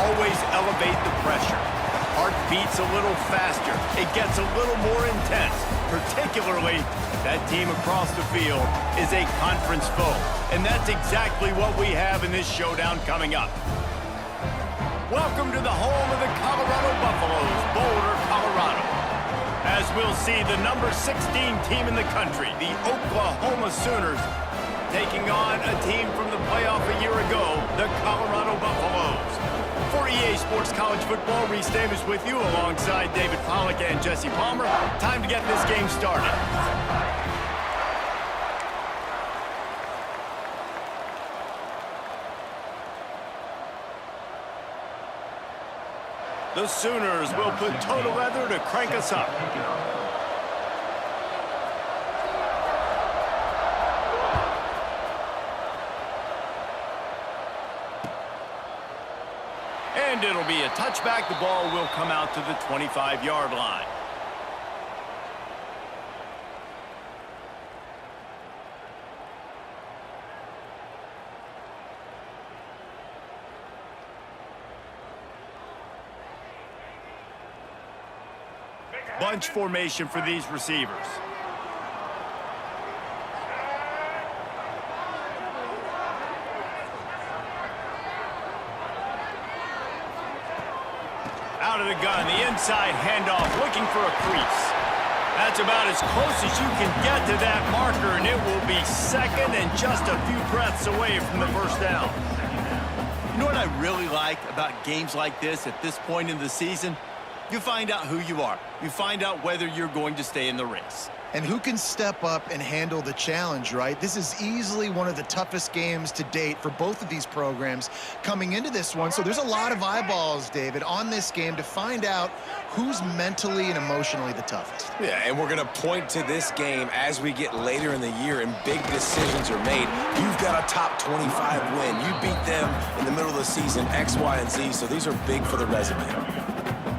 always elevate the pressure. Heart beats a little faster. It gets a little more intense. Particularly, that team across the field is a conference foe. And that's exactly what we have in this showdown coming up. Welcome to the home of the Colorado Buffaloes, Boulder, Colorado. As we'll see, the number 16 team in the country, the Oklahoma Sooners, taking on a team from the playoff a year ago, the Colorado Buffaloes. For EA Sports College Football, Reese Davis with you alongside David Pollack and Jesse Palmer. Time to get this game started. The Sooners will put total leather to crank us up. And it'll be a touchback. The ball will come out to the 25-yard line. Bunch formation for these receivers. Out of the gun, the inside handoff, looking for a crease. That's about as close as you can get to that marker, and it will be second and just a few breaths away from the first down. You know what I really like about games like this at this point in the season? You find out who you are. You find out whether you're going to stay in the race. And who can step up and handle the challenge, right? This is easily one of the toughest games to date for both of these programs coming into this one. So there's a lot of eyeballs, David, on this game to find out who's mentally and emotionally the toughest. Yeah, and we're going to point to this game as we get later in the year and big decisions are made. You've got a top 25 win. You beat them in the middle of the season, X, Y, and Z. So these are big for the resume.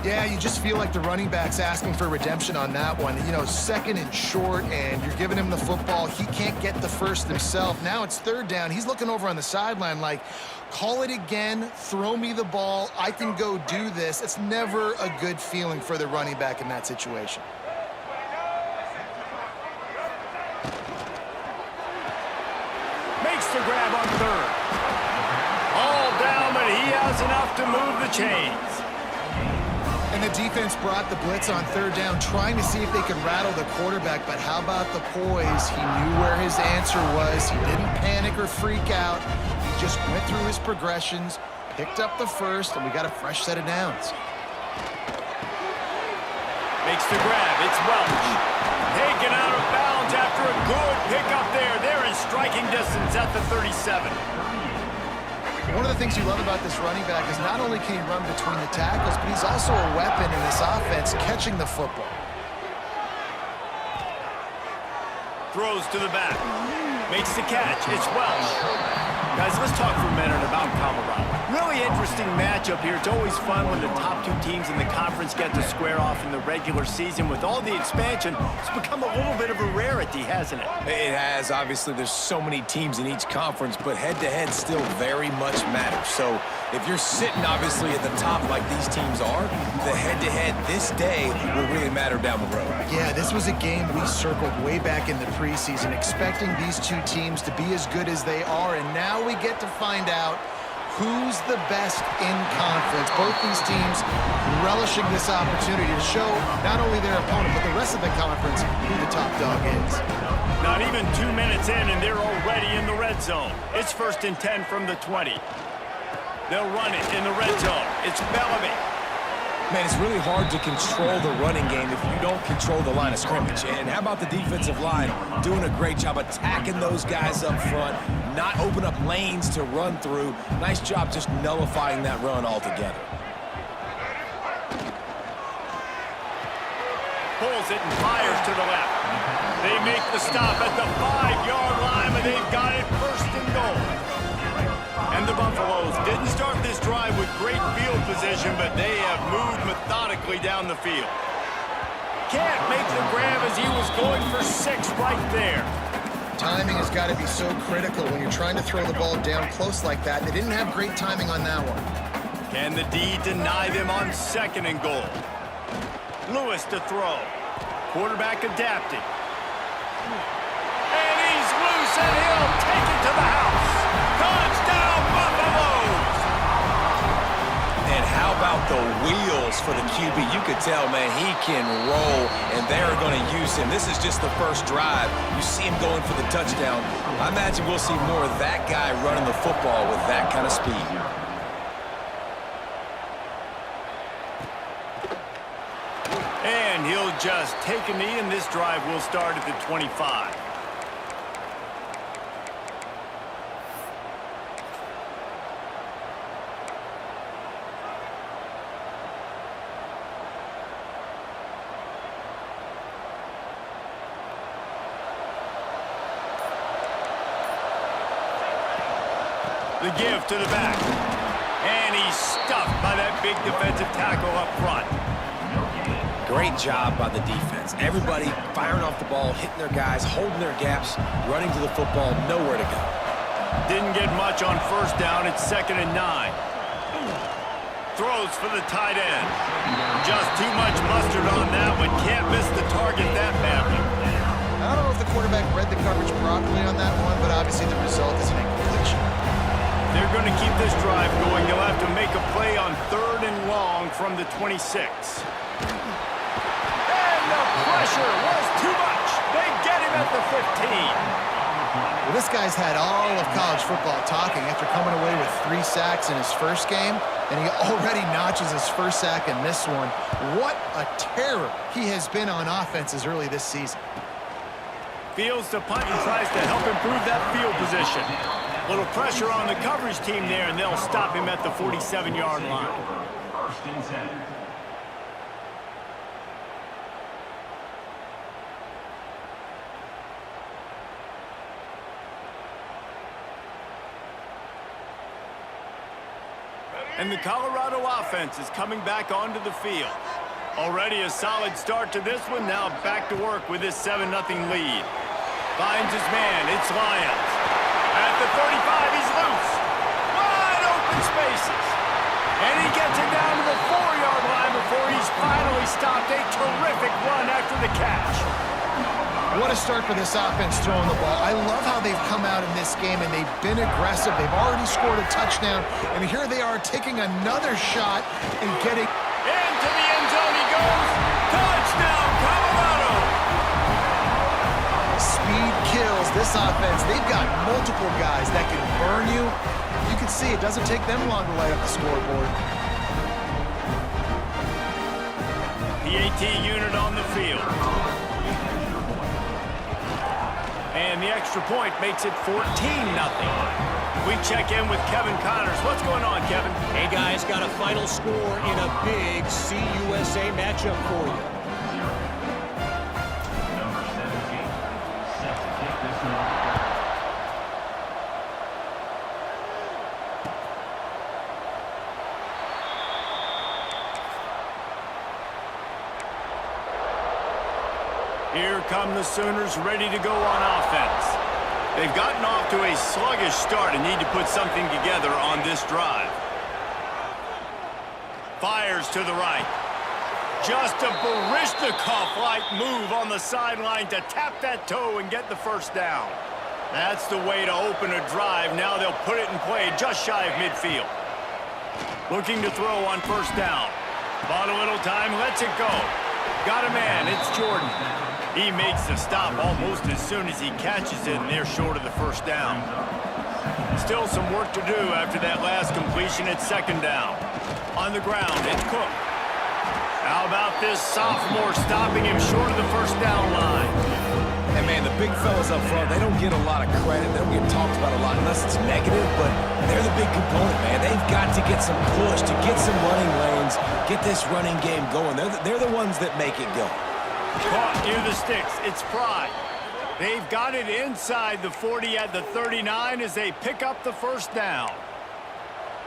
Yeah, you just feel like the running back's asking for redemption on that one. You know, second and short, and you're giving him the football. He can't get the first himself. Now it's third down. He's looking over on the sideline like, call it again, throw me the ball, I can go do this. It's never a good feeling for the running back in that situation. Makes the grab on third. All down, but he has enough to move the chains. And the defense brought the blitz on third down, trying to see if they could rattle the quarterback, but how about the poise? He knew where his answer was. He didn't panic or freak out. He just went through his progressions, picked up the first, and we got a fresh set of downs. Makes the grab. It's Welch. Taken out of bounds after a good pickup there. They're in striking distance at the 37. One of the things you love about this running back is not only can he run between the tackles, but he's also a weapon in this offense, catching the football. Throws to the back. Makes the catch. It's Welch. Guys, let's talk for a minute about Colorado. Really interesting matchup here. It's always fun when the top two teams in the conference get to square off in the regular season. With all the expansion, it's become a little bit of a rarity, hasn't it? It has. Obviously, there's so many teams in each conference, but head-to-head still very much matters. So if you're sitting, obviously, at the top like these teams are, the head-to-head this day will really matter down the road. Yeah, this was a game we circled way back in the preseason, expecting these two teams to be as good as they are, and now we get to find out who's the best in conference. Both these teams relishing this opportunity to show not only their opponent, but the rest of the conference who the top dog is. Not even 2 minutes in, and they're already in the red zone. It's 1st and 10 from the 20. They'll run it in the red zone. It's Bellamy. Man, it's really hard to control the running game if you don't control the line of scrimmage. And how about the defensive line doing a great job attacking those guys up front, not open up lanes to run through. Nice job just nullifying that run altogether. Pulls it and fires to the left. They make the stop at the 5-yard line, and they've got it 1st and goal. And the Buffaloes didn't start this drive with great field position, but they have moved methodically down the field. Can't make the grab as he was going for 6 right there. Timing has got to be so critical when you're trying to throw the ball down close like that. They didn't have great timing on that one. Can the D deny them on 2nd and goal? Lewis to throw. Quarterback adapted. And he's loose, and he'll take it to the house. Touchdown, Buffaloes! And how about the wheels for the QB? You could tell, man, he can roll, and they're going to use him. This is just the first drive. You see him going for the touchdown. I imagine we'll see more of that guy running the football with that kind of speed. And he'll just take a knee, and this drive will start at the 25. The give to the back. And he's stuffed by that big defensive tackle up front. Great job by the defense. Everybody firing off the ball, hitting their guys, holding their gaps, running to the football, nowhere to go. Didn't get much on 1st down. It's 2nd and 9. Throws for the tight end. Just too much mustard on that one. Can't miss the target that badly. I don't know if the quarterback read the coverage properly on that one, but obviously the result is an incompletion. They're going to keep this drive going. They'll have to make a play on 3rd and long from the 26. And the pressure was too much. They get him at the 15. Well, this guy's had all of college football talking after coming away with 3 sacks in his first game, and he already notches his first sack and missed one. What a terror he has been on offenses early this season. Fields to punt and tries to help improve that field position. Little pressure on the coverage team there, and they'll stop him at the 47-yard line. 1st and 10. And the Colorado offense is coming back onto the field. Already a solid start to this one. Now back to work with this 7-0 lead. Finds his man. It's Lyons. At the 35, he's loose. Wide open spaces. And he gets it down to the 4-yard line before he's finally stopped. A terrific run after the catch. What a start for this offense throwing the ball. I love how they've come out in this game, and they've been aggressive. They've already scored a touchdown, and here they are taking another shot and getting... Into the end zone he goes. Touchdown, Colorado. Speed kills this offense. They've got multiple guys that can burn you. You can see it doesn't take them long to light up the scoreboard. PAT unit on the field. And the extra point makes it 14-0. We check in with Kevin Connors. What's going on, Kevin? Hey, guys, got a final score in a big CUSA matchup for you. Number 17. Set to kick this one. Here come the Sooners ready to go on offense. They've gotten off to a sluggish start and need to put something together on this drive. Fires to the right. Just a Baryshnikov-like move on the sideline to tap that toe and get the 1st down. That's the way to open a drive. Now they'll put it in play just shy of midfield. Looking to throw on 1st down. Bought a little time, lets it go. Got a man, it's Jordan. He makes the stop almost as soon as he catches it, and they're short of the 1st down. Still some work to do after that last completion at 2nd down. On the ground, it's Cook. How about this sophomore stopping him short of the 1st down line? And, man, the big fellas up front, they don't get a lot of credit. They don't get talked about a lot unless it's negative, but they're the big component, man. They've got to get some push, to get some running lanes, get this running game going. They're the ones that make it go. Caught near the sticks. It's Fry. They've got it inside the 40 at the 39 as they pick up the 1st down.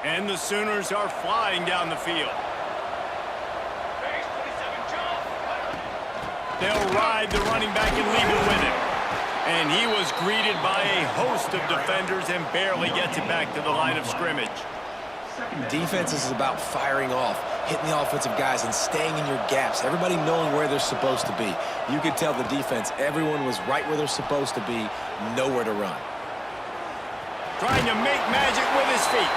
And the Sooners are flying down the field. They'll ride the running back and leave it with him. And he was greeted by a host of defenders and barely gets it back to the line of scrimmage. Defense is about firing off, hitting the offensive guys, and staying in your gaps. Everybody knowing where they're supposed to be. You could tell the defense, everyone was right where they're supposed to be, nowhere to run. Trying to make magic with his feet.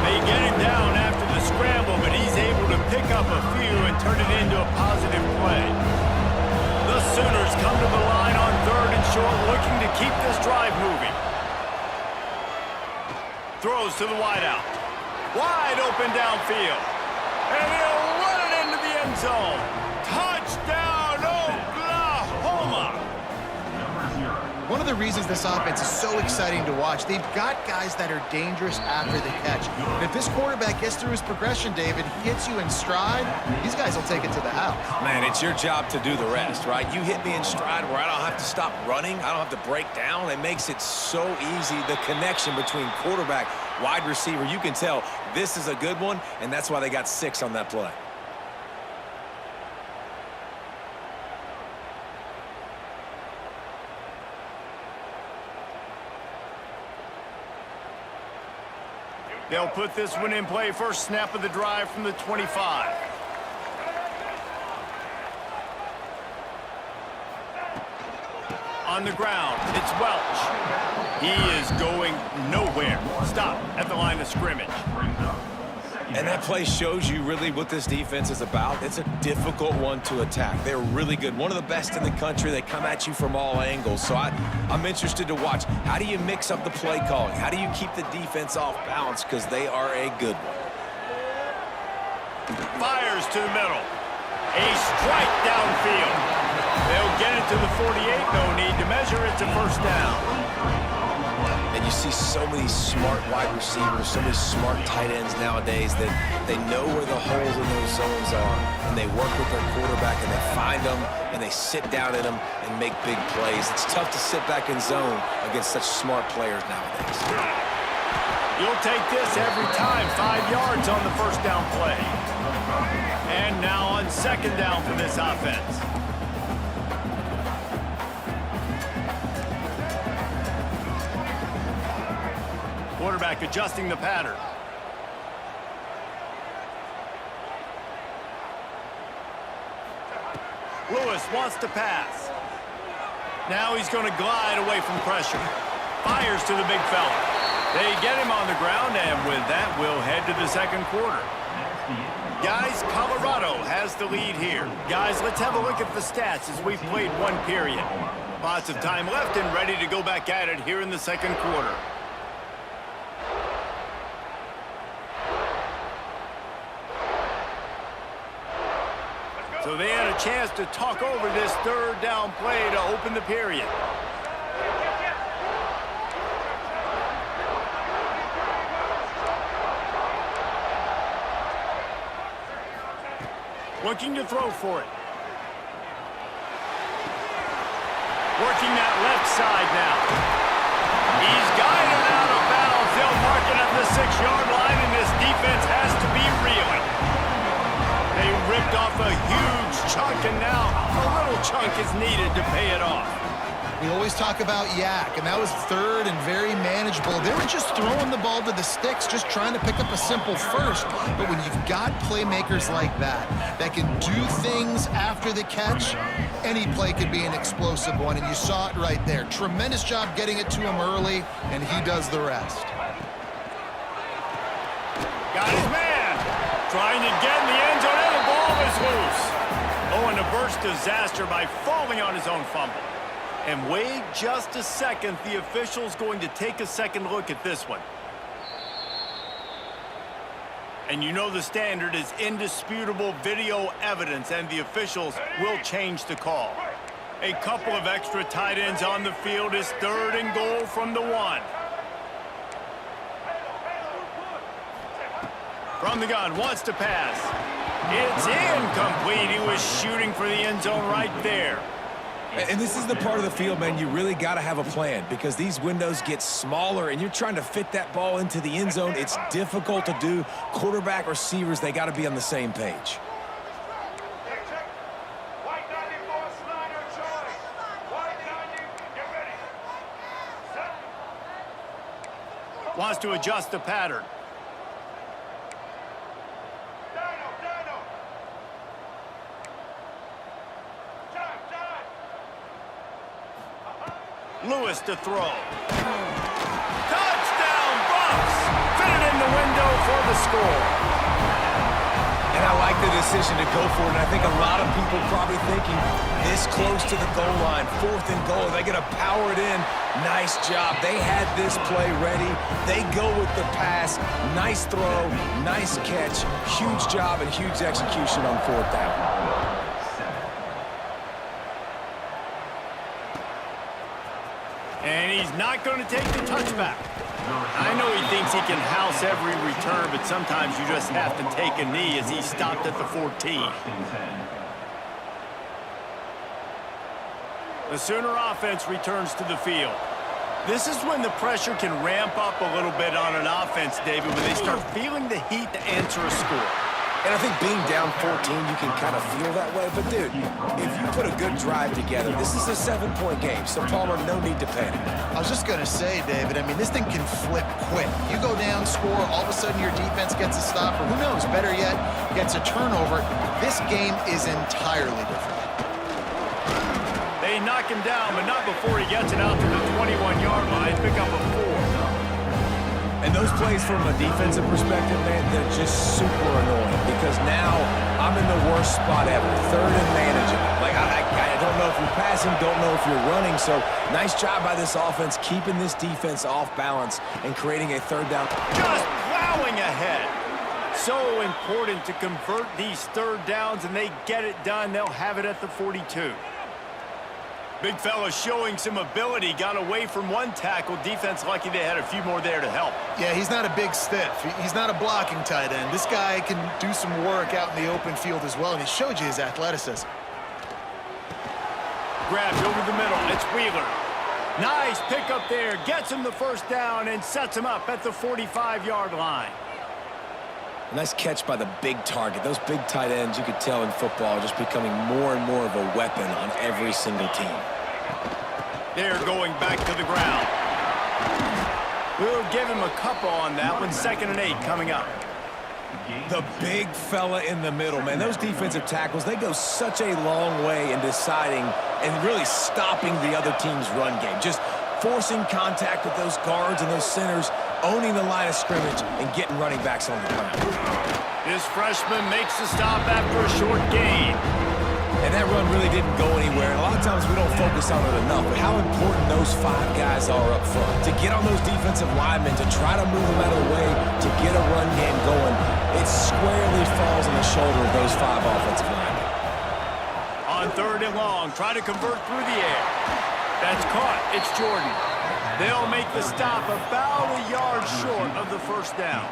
They get him down after the scramble, but he's able to pick up a few and turn it into a positive play. The Sooners come to the line on 3rd and short, looking to keep this drive moving. Throws to the wideout. Wide open downfield. And he'll run it into the end zone. Touchdown, Oklahoma! One of the reasons this offense is so exciting to watch, they've got guys that are dangerous after the catch. And if this quarterback gets through his progression, David, hits you in stride, these guys will take it to the house. Man, it's your job to do the rest, right? You hit me in stride where I don't have to stop running. I don't have to break down. It makes it so easy, the connection between quarterback, wide receiver. You can tell this is a good one, and that's why they got 6 on that play. They'll put this one in play. First snap of the drive from the 25. On the ground, it's Welch. He is going nowhere. Stop at the line of scrimmage. And that play shows you really what this defense is about. It's a difficult one to attack. They're really good. One of the best in the country. They come at you from all angles. So I'm interested to watch. How do you mix up the play calling? How do you keep the defense off balance? Because they are a good one. Fires to the middle. A strike downfield. They'll get it to the 48. No need to measure. It's a first down. And you see so many smart wide receivers, so many smart tight ends nowadays that they know where the holes in those zones are, and they work with their quarterback, and they find them, and they sit down in them and make big plays. It's tough to sit back in zone against such smart players nowadays. You'll take this every time. 5 yards on the first down play. And now on second down for this offense. Quarterback adjusting the pattern. Lewis wants to pass. Now he's going to glide away from pressure. Fires to the big fella. They get him on the ground, and with that, we'll head to the second quarter. Guys, Colorado has the lead here. Guys, let's have a look at the stats as we've played one period. Lots of time left and ready to go back at it here in the second quarter. So they had a chance to talk over this third down play to open the period. Looking to throw for it. Working that left side now. He's got it out of bounds. They'll mark it at the 6-yard line, and this defense has to be reeling. They ripped off a huge chunk, and now a little chunk is needed to pay it off. We always talk about yak, and that was third and very manageable. They were just throwing the ball to the sticks, just trying to pick up a simple first. But when you've got playmakers like that can do things after the catch, any play could be an explosive one, and you saw it right there. Tremendous job getting it to him early, and he does the rest. Got his man. Trying to get in the end zone, and the ball is loose. Oh, and a burst disaster by falling on his own fumble. And wait just a second, the official's going to take a second look at this one. And you know the standard is indisputable video evidence, and the officials will change the call. A couple of extra tight ends on the field is third and goal from the 1. From the gun, wants to pass. It's incomplete. He was shooting for the end zone right there. And this is the part of the field, man, you really got to have a plan because these windows get smaller and you're trying to fit that ball into the end zone. It's difficult to do. Quarterback, receivers, they got to be on the same page. Wants to adjust the pattern. Lewis to throw. Touchdown, Bucks! Fitted in the window for the score. And I like the decision to go for it. And I think a lot of people probably thinking this close to the goal line, 4th and goal, they're going to power it in. Nice job. They had this play ready. They go with the pass. Nice throw, nice catch. Huge job and huge execution on 4th down. And he's not going to take the touchback. I know he thinks he can house every return, but sometimes you just have to take a knee as he stopped at the 14. The Sooner offense returns to the field. This is when the pressure can ramp up a little bit on an offense, David, when they start feeling the heat to answer a score. And I think being down 14, you can kind of feel that way. But, dude, if you put a good drive together, this is a 7-point game. So, Palmer, no need to panic. I was just going to say, David, I mean, this thing can flip quick. You go down, score, all of a sudden your defense gets a stop, or who knows, better yet, gets a turnover. This game is entirely different. They knock him down, but not before he gets it out to the 21-yard line. Pick up a 4. And those plays from a defensive perspective, man, they're just super annoying because now I'm in the worst spot ever. 3rd and manageable. Like, I don't know if you're passing, don't know if you're running. So, nice job by this offense keeping this defense off balance and creating a 3rd down. Just plowing ahead. So important to convert these 3rd downs, and they get it done. They'll have it at the 42. Big fella showing some ability, got away from one tackle. Defense lucky they had a few more there to help. Yeah, he's not a big stiff. He's not a blocking tight end. This guy can do some work out in the open field as well, and he showed you his athleticism. Grabbed over the middle. It's Wheeler. Nice pick up there. Gets him the 1st down and sets him up at the 45-yard line. Nice catch by the big target. Those big tight ends, you could tell in football, are just becoming more and more of a weapon on every single team. They're going back to the ground. We'll give him a couple on that one. 2nd and 8 coming up. The big fella in the middle, man. Those defensive tackles, they go such a long way in deciding and really stopping the other team's run game. Just forcing contact with those guards and those centers, owning the line of scrimmage, and getting running backs on the ground. This freshman makes the stop after a short gain. And that run really didn't go anywhere. And a lot of times we don't focus on it enough, but how important those 5 guys are up front. To get on those defensive linemen, to try to move them out of the way, to get a run game going, it squarely falls on the shoulder of those 5 offensive linemen. On 3rd and long, try to convert through the air. That's caught. It's Jordan. They'll make the stop about a yard short of the 1st down.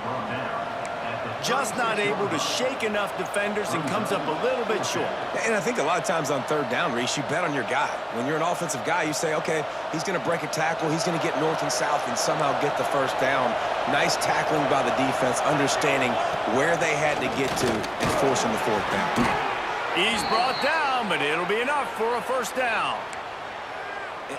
Just not able to shake enough defenders and comes up a little bit short. And I think a lot of times on 3rd down, Reese, you bet on your guy. When you're an offensive guy, you say, okay, he's going to break a tackle, he's going to get north and south and somehow get the 1st down. Nice tackling by the defense, understanding where they had to get to and forcing the 4th down. He's brought down, but it'll be enough for a 1st down.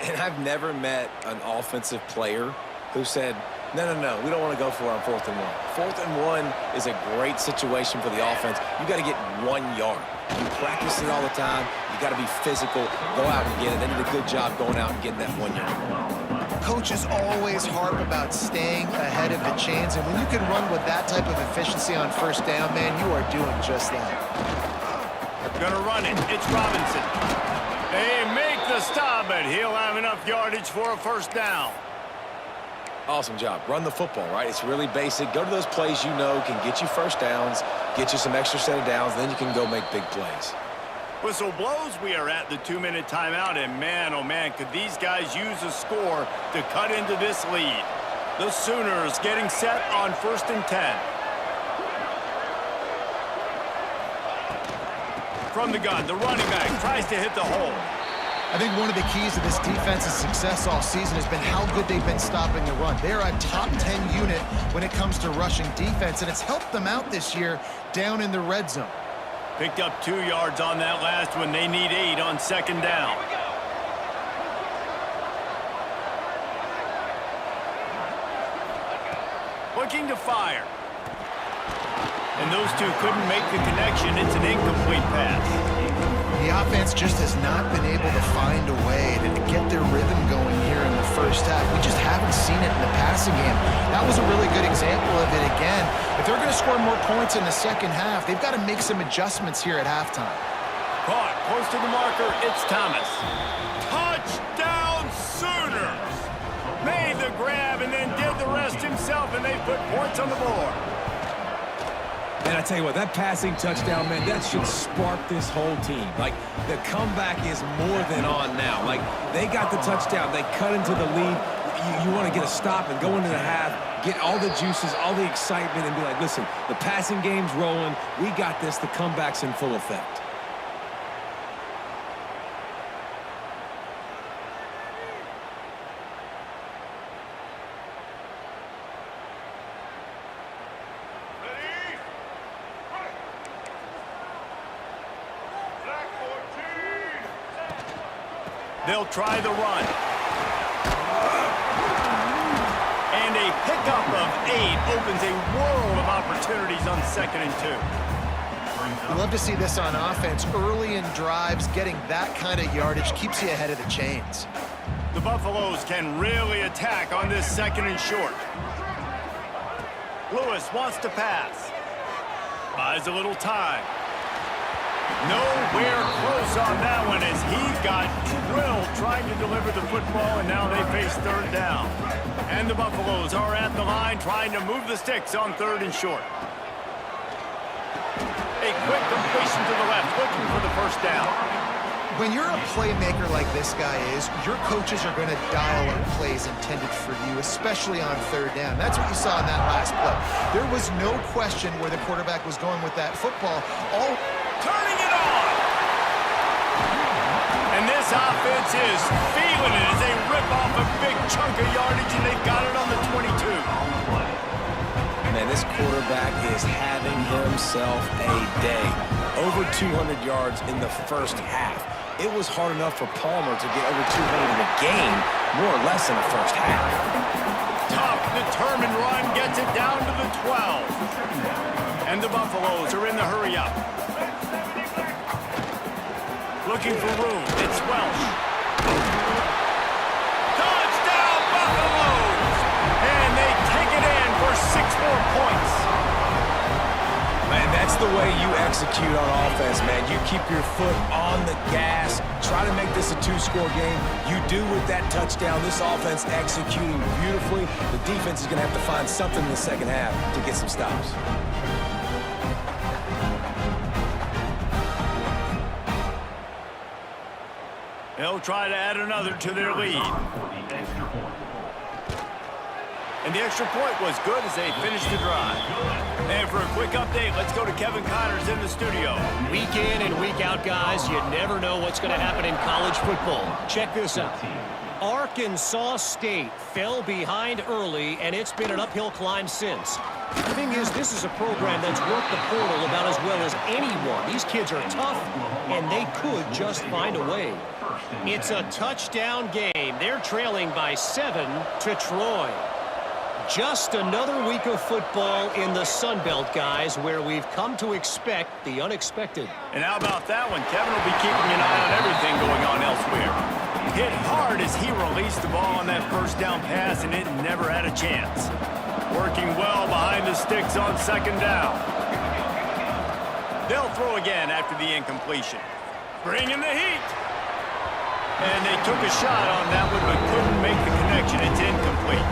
And I've never met an offensive player who said, no, we don't want to go for it on 4th and 1. 4th and 1 is a great situation for the offense. You got to get 1 yard. You practice it all the time. You got to be physical. Go out and get it. They did a good job going out and getting that 1 yard. Coaches always harp about staying ahead of the chains, and when you can run with that type of efficiency on 1st down, man, you are doing just that. Gonna run it. It's Robinson. They make the stop, but he'll have enough yardage for a 1st down. Awesome job. Run the football, right? It's really basic. Go to those plays you know can get you 1st downs, get you some extra set of downs, then you can go make big plays. Whistle blows. We are at the 2-minute timeout, and man, oh man, could these guys use a score to cut into this lead. The Sooners getting set on 1st and 10. From the gun, the running back tries to hit the hole. I think one of the keys to this defense's success all season has been how good they've been stopping the run. They're a top 10 unit when it comes to rushing defense, and it's helped them out this year down in the red zone. Picked up 2 yards on that last one. They need 8 on 2nd down. Looking to fire. And those two couldn't make the connection. It's an incomplete pass. The offense just has not been able to find a way to get their rhythm going here in first half. We just haven't seen it in the passing game. That was a really good example of it again. If they're going to score more points in the second half, they've got to make some adjustments here at halftime. Caught close to the marker. It's Thomas. Touchdown Sooners! Made the grab and then did the rest himself, and they put points on the board. And I tell you what, that passing touchdown, man, that should spark this whole team. Like, the comeback is more than on now. Like, they got the touchdown. They cut into the lead. You want to get a stop and go into the half, get all the juices, all the excitement, and be like, listen, the passing game's rolling. We got this. The comeback's in full effect. They'll try the run. And a pickup of 8 opens a world of opportunities on 2nd and 2. We love to see this on offense. Early in drives, getting that kind of yardage keeps you ahead of the chains. The Buffaloes can really attack on this 2nd and short. Lewis wants to pass. Buys a little time. Nowhere close on that one as he got drilled trying to deliver the football, and now they face 3rd down. And the Buffaloes are at the line trying to move the sticks on 3rd and short. A quick completion to the left, looking for the first down. When you're a playmaker like this guy is, your coaches are going to dial up plays intended for you, especially on 3rd down. That's what you saw in that last play. There was no question where the quarterback was going with that football. Turning it on! And this offense is feeling it as they rip off a big chunk of yardage, and they've got it on the 22. Man, this quarterback is having himself a day. Over 200 yards in the first half. It was hard enough for Palmer to get over 200 in a game, more or less in the first half. Tough, determined run gets it down to the 12. And the Buffaloes are in the hurry-up. Looking for room. It's Welsh. Touchdown, Buffaloes! And they take it in for 6 more points. Man, that's the way you execute on offense, man. You keep your foot on the gas. Try to make this a 2-score game. You do with that touchdown. This offense executing beautifully. The defense is going to have to find something in the second half to get some stops. They'll try to add another to their lead. And the extra point was good as they finished the drive. And for a quick update, let's go to Kevin Connors in the studio. Week in and week out, guys, you never know what's going to happen in college football. Check this out. Arkansas State fell behind early, and it's been an uphill climb since. The thing is, this is a program that's worked the portal about as well as anyone. These kids are tough, and they could just find a way. It's a touchdown game. They're trailing by 7 to Troy. Just another week of football in the Sun Belt, guys, where we've come to expect the unexpected. And how about that one? Kevin will be keeping an eye on everything going on elsewhere. Hit hard as he released the ball on that first down pass, and it never had a chance. Working well behind the sticks on 2nd down. They'll throw again after the incompletion. Bringing the heat. And they took a shot on that one, but couldn't make the connection. It's incomplete.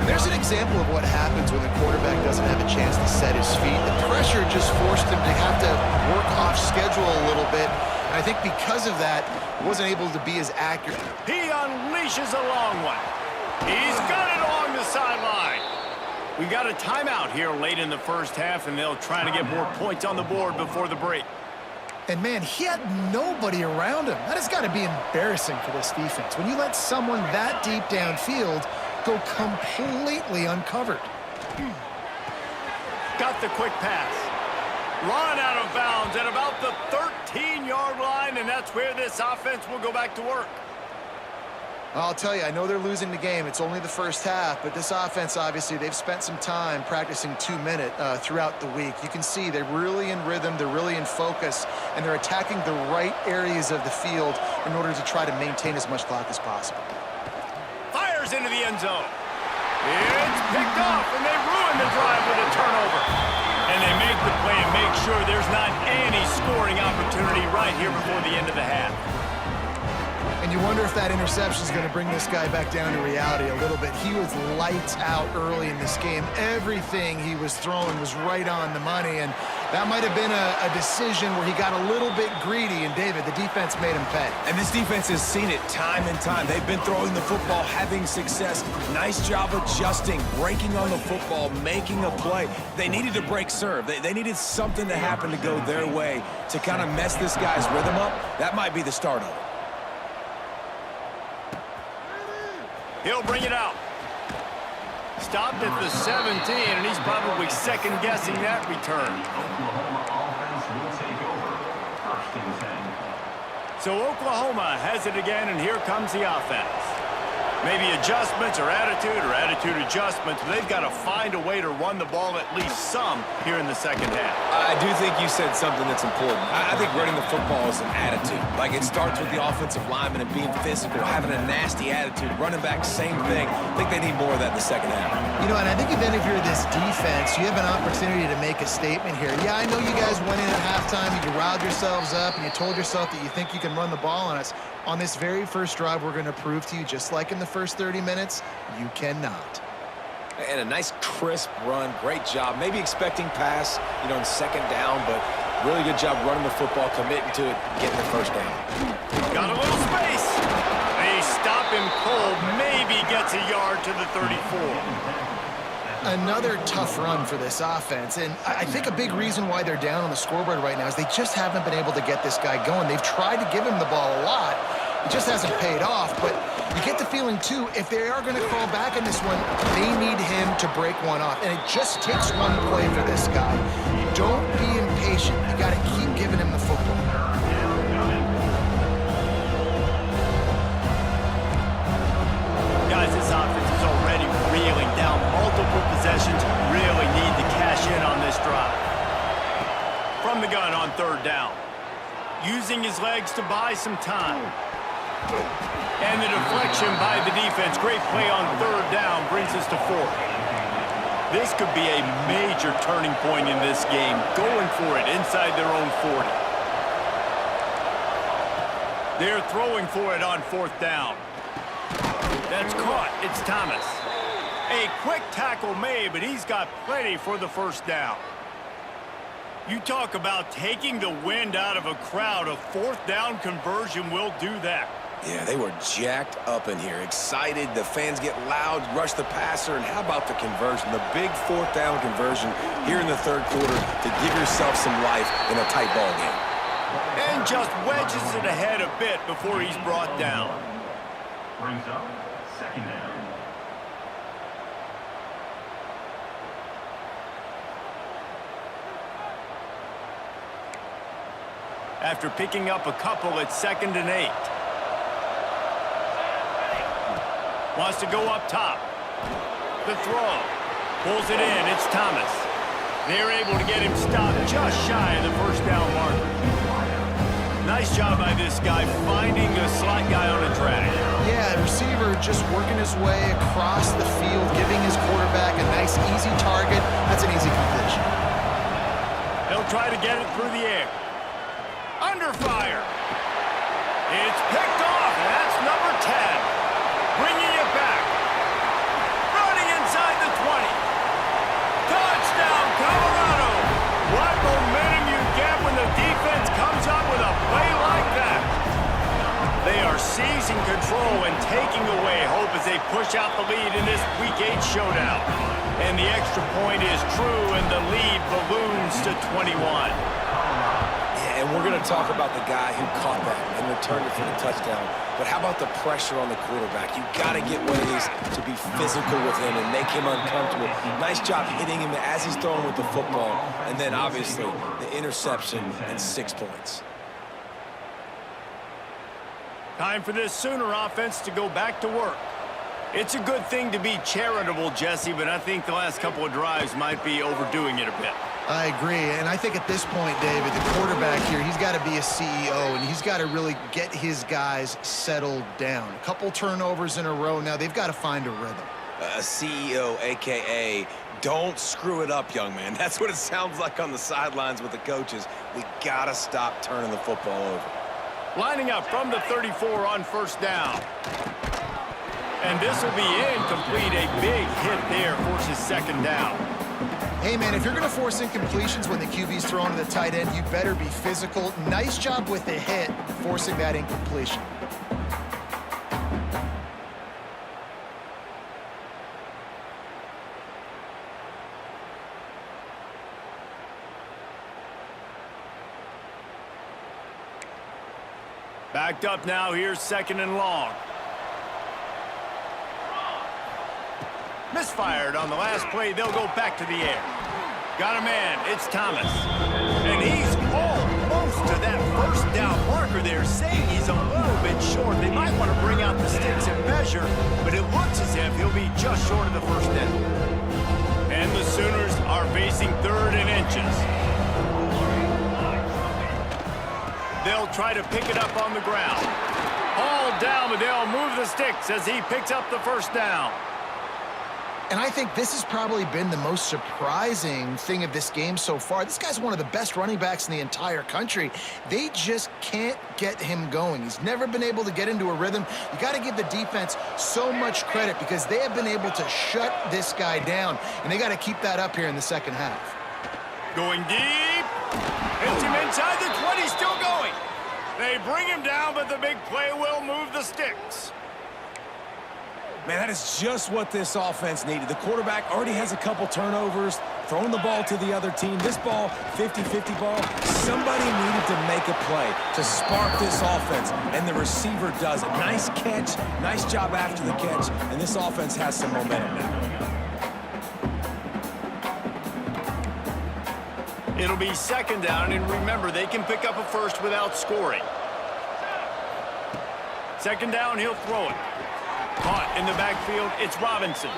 There's an example of what happens when the quarterback doesn't have a chance to set his feet. The pressure just forced him to have to work off schedule a little bit. And I think because of that, he wasn't able to be as accurate. He unleashes a long one. He's got it along the sideline. We got a timeout here late in the first half, and they'll try to get more points on the board before the break. And, man, he had nobody around him. That has got to be embarrassing for this defense. When you let someone that deep downfield go completely uncovered. Got the quick pass. Run out of bounds at about the 13-yard line, and that's where this offense will go back to work. I'll tell you, I know they're losing the game. It's only the first half, but this offense, obviously, they've spent some time practicing 2-minute throughout the week. You can see they're really in rhythm, they're really in focus, and they're attacking the right areas of the field in order to try to maintain as much clock as possible. fires into the end zone. It's picked off, and they ruin the drive with a turnover. And they make the play and make sure there's not any scoring opportunity right here before the end of the half. And you wonder if that interception is going to bring this guy back down to reality a little bit. He was lights out early in this game. Everything he was throwing was right on the money, and that might have been a decision where he got a little bit greedy, and David, the defense made him pay. And this defense has seen it time and time. They've been throwing the football, having success. Nice job adjusting, breaking on the football, making a play. They needed to break serve. They needed something to happen to go their way to kind of mess this guy's rhythm up. That might be the start of it. He'll bring it out. Stopped at the 17, and he's probably second-guessing that return. Oklahoma offense will take over. First and 10. So Oklahoma has it again, and here comes the offense. Maybe adjustments or attitude adjustments. They've got to find a way to run the ball at least some here in the second half. I do think you said something that's important. I think running the football is an attitude. Like, it starts with the offensive lineman and being physical, having a nasty attitude. Running back, same thing. I think they need more of that in the second half. You know, and I think even if you're this defense, you have an opportunity to make a statement here. Yeah, I know you guys went in at halftime, you riled yourselves up, and you told yourself that you think you can run the ball on us. On this very first drive, we're going to prove to you, just like in the first 30 minutes, you cannot. And a nice, crisp run. Great job. Maybe expecting pass, you know, in second down, but really good job running the football, committing to it, getting the first down. Got a little space. They stop him cold. Maybe gets a yard to the 34. Another tough run for this offense, and I think a big reason why they're down on the scoreboard right now is they just haven't been able to get this guy going. They've tried to give him the ball a lot. It just hasn't paid off, but you get the feeling, too, if they are going to crawl back in this one, they need him to break one off, and it just takes one play for this guy. Don't be impatient. You got to keep giving him the football. Guys, this offense is already reeling down multiple possessions. Really need to cash in on this drive. From the gun on third down. Using his legs to buy some time. And the deflection by the defense. Great play on third down brings us to fourth. This could be a major turning point in this game. Going for it inside their own 40. They're throwing for it on fourth down. That's caught. It's Thomas. A quick tackle made, but he's got plenty for the first down. You talk about taking the wind out of a crowd. A fourth down conversion will do that. Yeah, they were jacked up in here, excited. The fans get loud, rush the passer, and how about the conversion? The big fourth down conversion here in the third quarter to give yourself some life in a tight ball game. And just wedges it ahead a bit before he's brought down. Brings up second down. After picking up a couple at 2nd and 8. Wants to go up top. The throw. Pulls it in. It's Thomas. They're able to get him stopped just shy of the first down marker. Nice job by this guy finding a slot guy on a drag. Yeah, the receiver just working his way across the field, giving his quarterback a nice, easy target. That's an easy completion. He'll try to get it through the air. Under fire. It's picked off, and that's number 10. Bringing it back. Running inside the 20. Touchdown, Colorado. What momentum you get when the defense comes up with a play like that. They are seizing control and taking away hope as they push out the lead in this Week 8 showdown. And the extra point is true, and the lead balloons to 21. And we're going to talk about the guy who caught that and returned it for the touchdown. But how about the pressure on the quarterback? You got to get ways to be physical with him and make him uncomfortable. Nice job hitting him as he's throwing with the football. And then, obviously, the interception and 6 points. Time for this Sooner offense to go back to work. It's a good thing to be charitable, Jesse, but I think the last couple of drives might be overdoing it a bit. I agree, and I think at this point, David, the quarterback here, he's got to be a CEO, and he's got to really get his guys settled down. A couple turnovers in a row now. They've got to find a rhythm. A CEO, a.k.a. don't screw it up, young man. That's what it sounds like on the sidelines with the coaches. We got to stop turning the football over. Lining up from the 34 on first down. And this will be incomplete. A big hit there forces second down. Hey, man, if you're going to force incompletions when the QB's throwing to the tight end, you better be physical. Nice job with the hit, forcing that incompletion. Backed up now, here's second and long. Misfired on the last play, they'll go back to the air. Got a man, it's Thomas. And he's almost to that first down marker there, saying he's a little bit short. They might want to bring out the sticks and measure, but it looks as if he'll be just short of the first down. And the Sooners are facing third and inches. They'll try to pick it up on the ground. Hauled down, but they'll move the sticks as he picks up the first down. And I think this has probably been the most surprising thing of this game so far. This guy's one of the best running backs in the entire country. They just can't get him going. He's never been able to get into a rhythm. You got to give the defense so much credit because they have been able to shut this guy down, and they got to keep that up here in the second half. Going deep. Hits him inside the 20, still going. They bring him down, but the big play will move the sticks. Man, that is just what this offense needed. The quarterback already has a couple turnovers, throwing the ball to the other team. This ball, 50-50 ball, somebody needed to make a play to spark this offense, and the receiver does it. Nice catch, nice job after the catch, and this offense has some momentum now. It'll be second down, and remember, they can pick up a first without scoring. Second down, he'll throw it. Caught in the backfield, it's Robinson.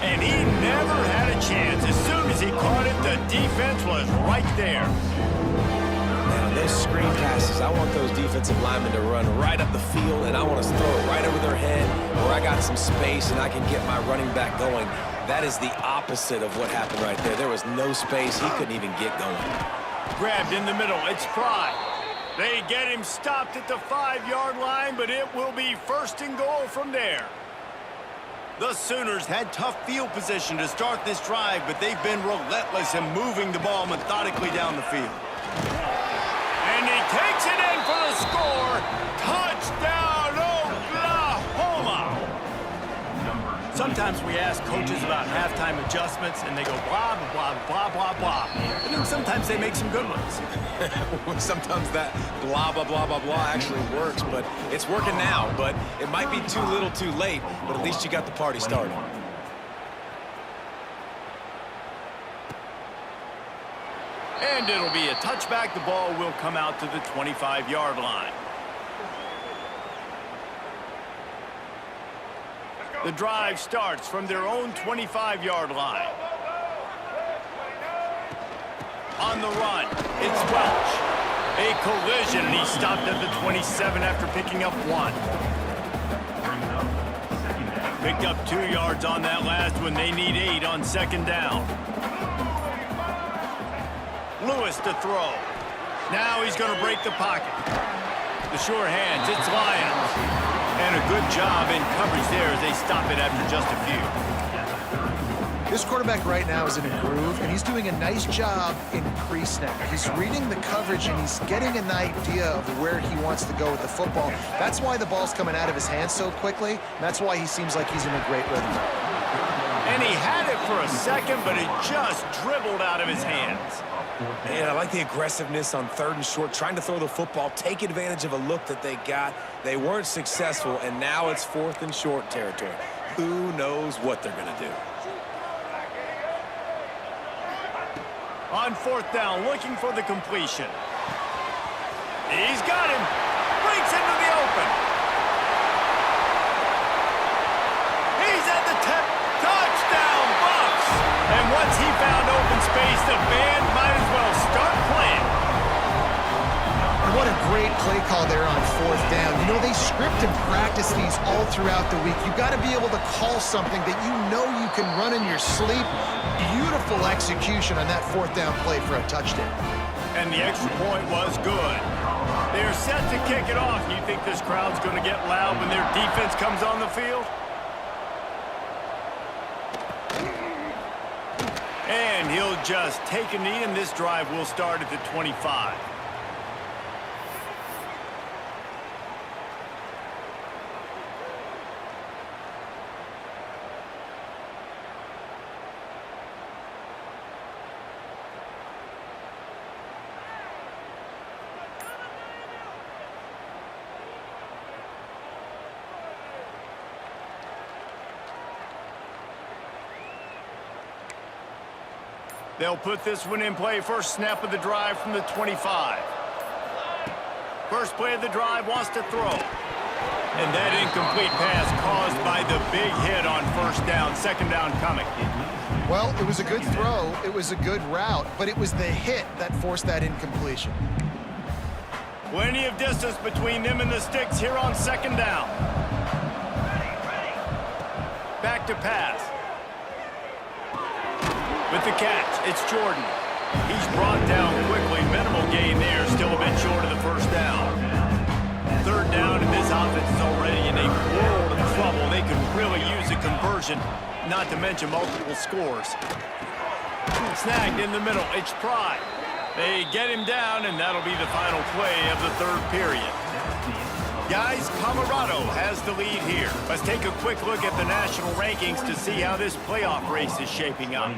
And he never had a chance. As soon as he caught it, the defense was right there. Now, those screen passes, I want those defensive linemen to run right up the field, and I want to throw it right over their head where I got some space and I can get my running back going. That is the opposite of what happened right there. There was no space. He couldn't even get going. Grabbed in the middle, it's Fry. They get him stopped at the 5-yard line, but it will be first and goal from there. The Sooners had tough field position to start this drive, but they've been relentless in moving the ball methodically down the field. And he takes it in for the score. Touchdown, Oklahoma! Sometimes we ask coaches about halftime adjustments, and they go blah, blah, blah, blah, blah. And then sometimes they make some good ones. Sometimes that blah, blah, blah, blah, blah actually works, but it's working now. But it might be too little too late, but at least you got the party started. And it'll be a touchback. The ball will come out to the 25-yard line. The drive starts from their own 25-yard line. On the run, it's Welch. A collision, and he's stopped at the 27 after picking up 1. Picked up 2 yards on that last one. They need 8 on second down. Lewis to throw. Now he's going to break the pocket. The sure hands, it's Lyons. And a good job in coverage there as they stop it after just a few. This quarterback right now is in a groove, and he's doing a nice job in pre-snap. He's reading the coverage, and he's getting an idea of where he wants to go with the football. That's why the ball's coming out of his hands so quickly. And that's why he seems like he's in a great rhythm. And he had it for a second, but it just dribbled out of his hands. Man, I like the aggressiveness on third and short, trying to throw the football, take advantage of a look that they got. They weren't successful, and now it's fourth and short territory. Who knows what they're going to do? On fourth down, looking for the completion. He's got him. Breaks into the open. He's at the 10. Touchdown, Bucks. And once he found open space, the band might play call there on 4th down. You know, they script and practice these all throughout the week. You've got to be able to call something that you know you can run in your sleep. Beautiful execution on that 4th down play for a touchdown. And the extra point was good. They're set to kick it off. You think this crowd's going to get loud when their defense comes on the field? And he'll just take a knee, and this drive will start at the 25. They'll put this one in play. First snap of the drive from the 25. First play of the drive, wants to throw. And that incomplete pass caused by the big hit on 1st down. 2nd down coming. Well, it was a good throw. It was a good route, but it was the hit that forced that incompletion. Plenty of distance between them and the sticks here on 2nd down. Back to pass. With the catch, it's Jordan. He's brought down quickly. Minimal gain there, still a bit short of the 1st down. 3rd down, and this offense is already in a world of trouble. They could really use a conversion, not to mention multiple scores. Snagged in the middle, it's Pride. They get him down, and that'll be the final play of the 3rd period. Guys, Colorado has the lead here. Let's take a quick look at the national rankings to see how this playoff race is shaping up.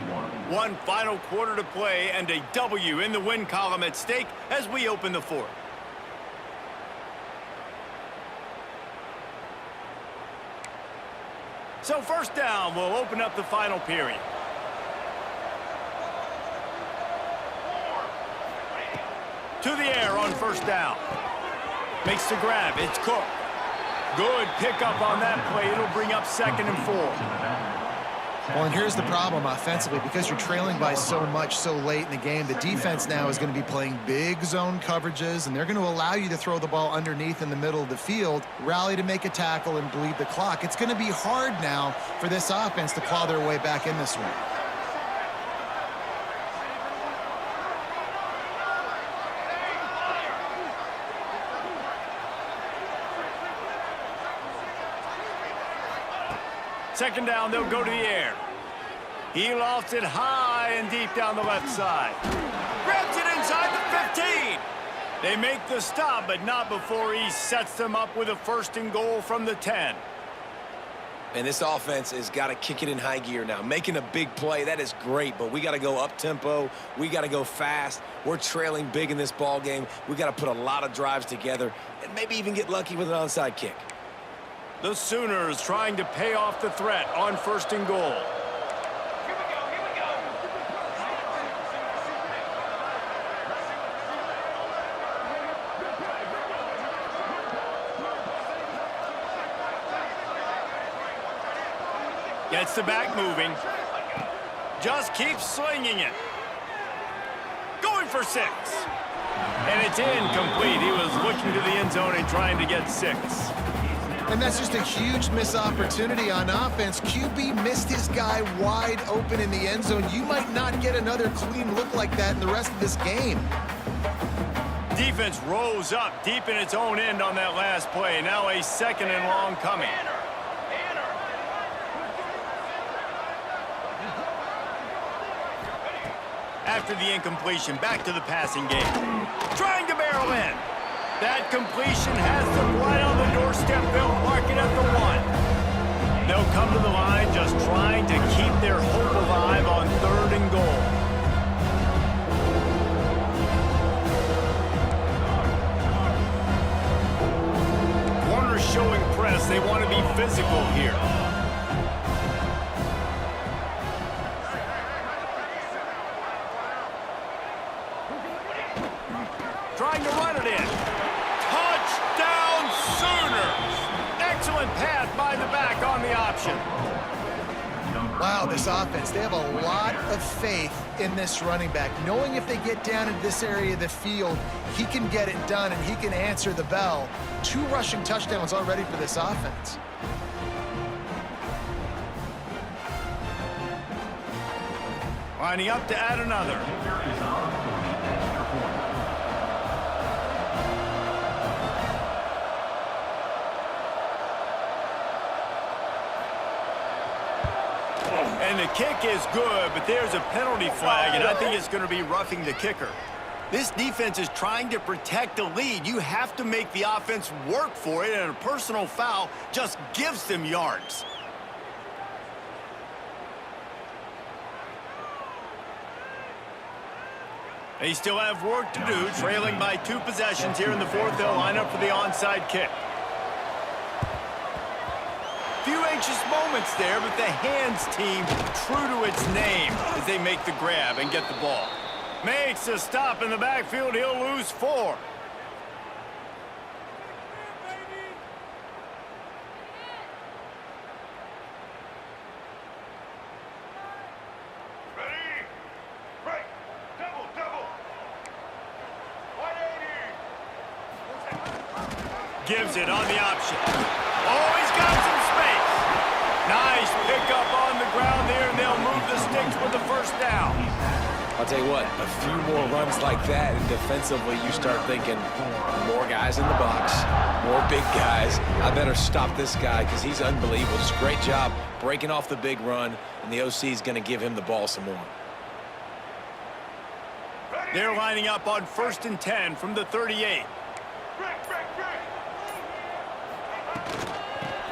One final quarter to play and a W in the win column at stake as we open the 4th. So 1st down will open up the final period. To the air on 1st down. Makes the grab. It's Cook. Good pickup on that play. It'll bring up 2nd and 4. Well, and here's the problem offensively. Because you're trailing by so much so late in the game, the defense now is going to be playing big zone coverages, and they're going to allow you to throw the ball underneath in the middle of the field, rally to make a tackle, and bleed the clock. It's going to be hard now for this offense to claw their way back in this one. Second down, they'll go to the air. He lofts it high and deep down the left side. Grabs it inside the 15. They make the stop, but not before he sets them up with a 1st and goal from the 10. And this offense has got to kick it in high gear now. Making a big play, that is great, but we got to go up-tempo. We got to go fast. We're trailing big in this ball game. We got to put a lot of drives together and maybe even get lucky with an onside kick. The Sooners trying to pay off the threat on 1st and goal. Gets the back moving. Just keeps slinging it. Going for 6. And it's incomplete. He was looking to the end zone and trying to get 6. And that's just a huge missed opportunity on offense. QB missed his guy wide open in the end zone. You might not get another clean look like that in the rest of this game. Defense rose up deep in its own end on that last play. Now a 2nd and long coming. After the incompletion, back to the passing game. Trying to barrel in. That completion has them right on the doorstep. They'll mark it at the 1. They'll come to the line just trying to keep their hope alive on 3rd and goal. Corners showing press. They want to be physical here. Trying to run it in. Touchdown Sooners! Excellent pass by the back on the option. Wow, this offense, they have a lot of faith in this running back, knowing if they get down into this area of the field, he can get it done and he can answer the bell. 2 rushing touchdowns already for this offense. Lining up to add another. And the kick is good, but there's a penalty flag, and I think it's going to be roughing the kicker. This defense is trying to protect the lead. You have to make the offense work for it, and a personal foul just gives them yards. They still have work to do, trailing by 2 possessions here in the 4th. They'll line up for the onside kick. Few anxious moments there, but the hands team true to its name as they make the grab and get the ball. Makes a stop in the backfield. He'll lose 4. Gives it on the option. Oh, he's got some space. Nice pickup on the ground there, and they'll move the sticks with the 1st down. I'll tell you what, a few more runs like that, and defensively you start thinking more guys in the box, more big guys. I better stop this guy because he's unbelievable. Just a great job breaking off the big run, and the OC is going to give him the ball some more. They're lining up on 1st and 10 from the 38.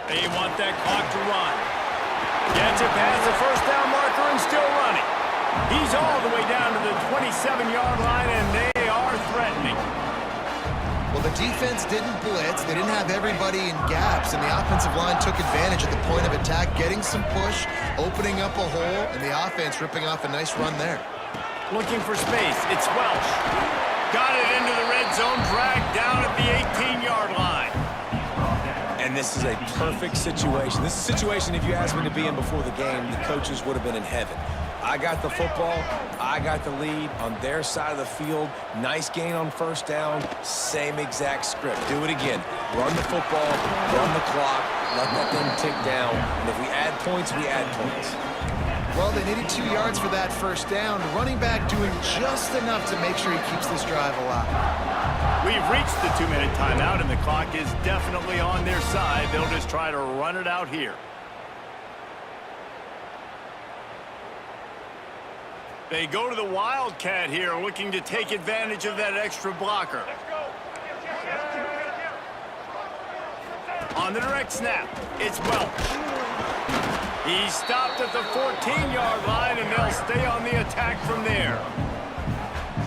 They want that clock to run. Gets it past the 1st down marker and still running. He's all the way down to the 27-yard line, and they are threatening. Well, the defense didn't blitz. They didn't have everybody in gaps, and the offensive line took advantage at the point of attack, getting some push, opening up a hole, and the offense ripping off a nice run there. Looking for space. It's Welch. Got it into the red zone, dragged down at the 18-yard line. And this is a perfect situation. This is a situation, if you asked me to be in before the game, the coaches would have been in heaven. I got the football. I got the lead on their side of the field. Nice gain on 1st down. Same exact script. Do it again. Run the football, run the clock, let that thing tick down. And if we add points, we add points. Well, they needed 2 yards for that 1st down. Running back doing just enough to make sure he keeps this drive alive. We've reached the 2-minute timeout, and the clock is definitely on their side. They'll just try to run it out here. They go to the Wildcat here, looking to take advantage of that extra blocker. On the direct snap, it's Welch. He stopped at the 14-yard line, and they'll stay on the attack from there.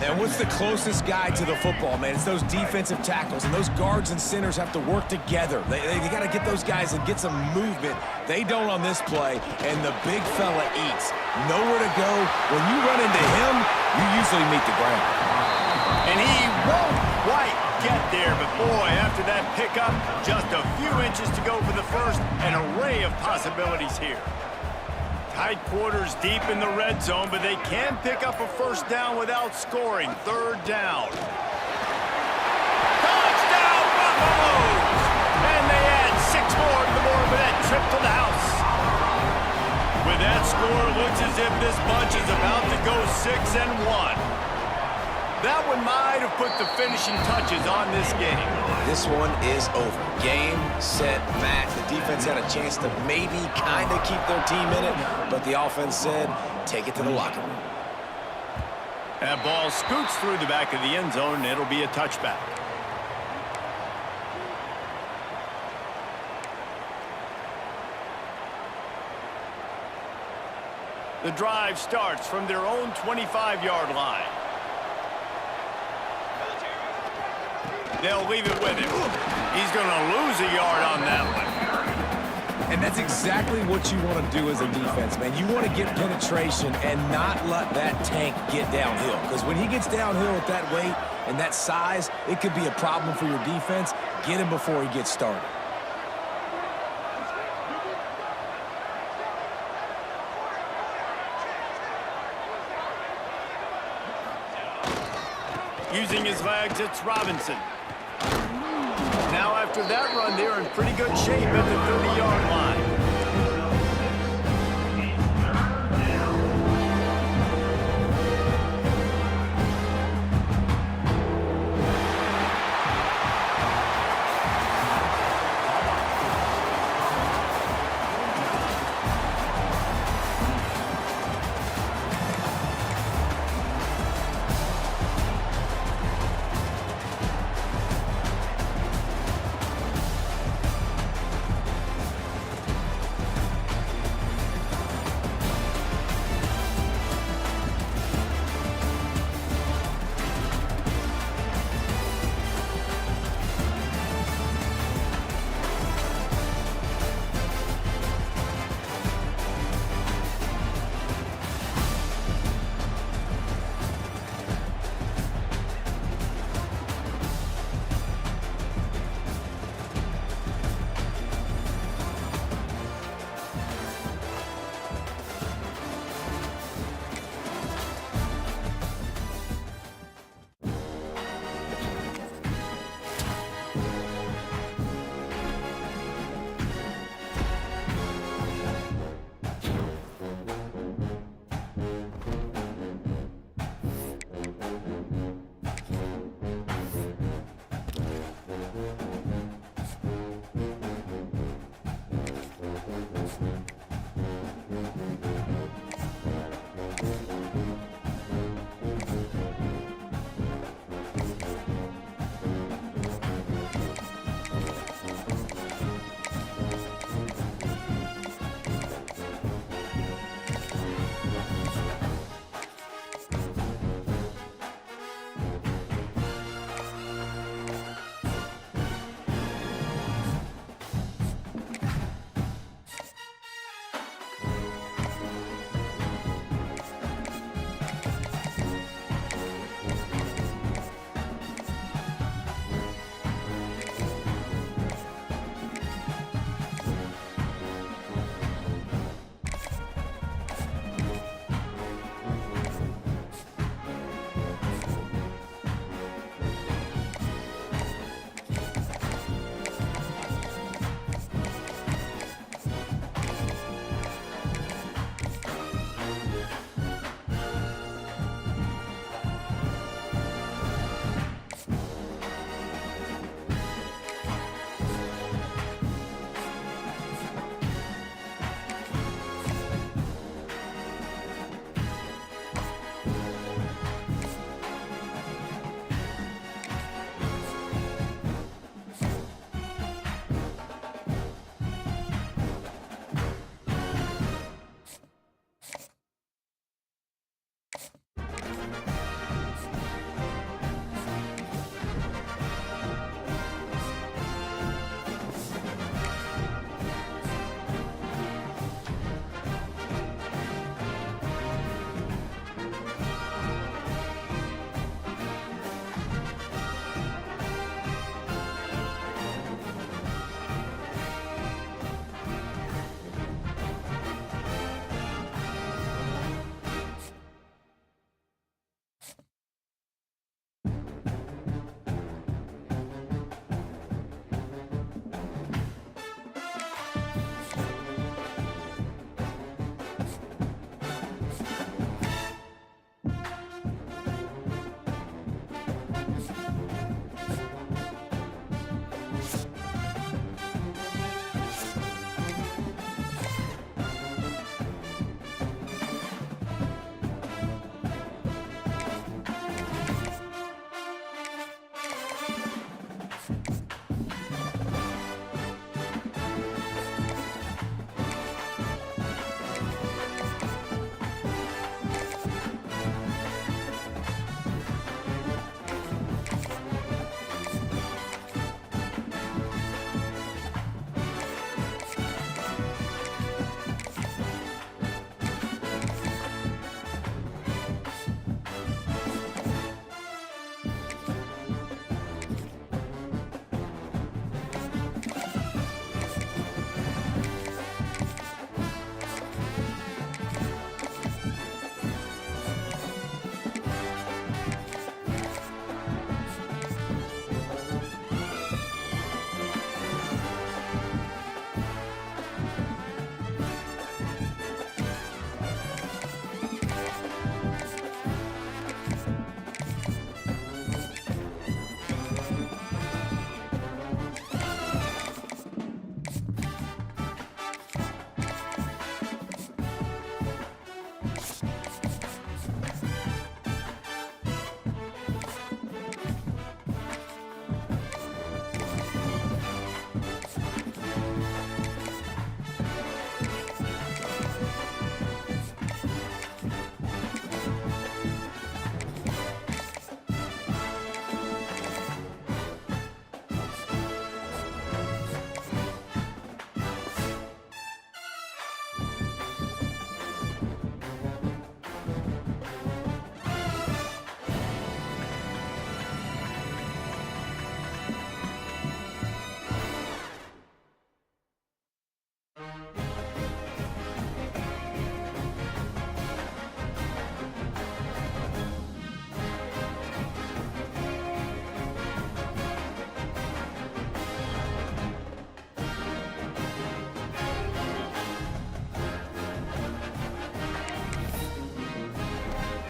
And what's the closest guy to the football, man? It's those defensive tackles, and those guards and centers have to work together. They got to get those guys and get some movement. They don't on this play, and the big fella eats. Nowhere to go. When you run into him, you usually meet the ground. And he won't quite get there, but boy, after that pickup, just a few inches to go for the 1st. An array of possibilities here. Tight quarters deep in the red zone, but they can pick up a 1st down without scoring. 3rd down. Touchdown, Buffaloes! And they add 6 more to the board with that trip to the house. With that score, it looks as if this bunch is about to go 6-1. That one might have put the finishing touches on this game. This one is over. Game, set, match. The defense had a chance to maybe kind of keep their team in it, but the offense said, take it to the locker room. That ball scoots through the back of the end zone, and it'll be a touchback. The drive starts from their own 25-yard line. They'll leave it with him. He's going to lose a yard on that one. And that's exactly what you want to do as a defense, man. You want to get penetration and not let that tank get downhill. Because when he gets downhill with that weight and that size, it could be a problem for your defense. Get him before he gets started. Using his legs, it's Robinson. Now after that run, they're in pretty good shape at the 30-yard line.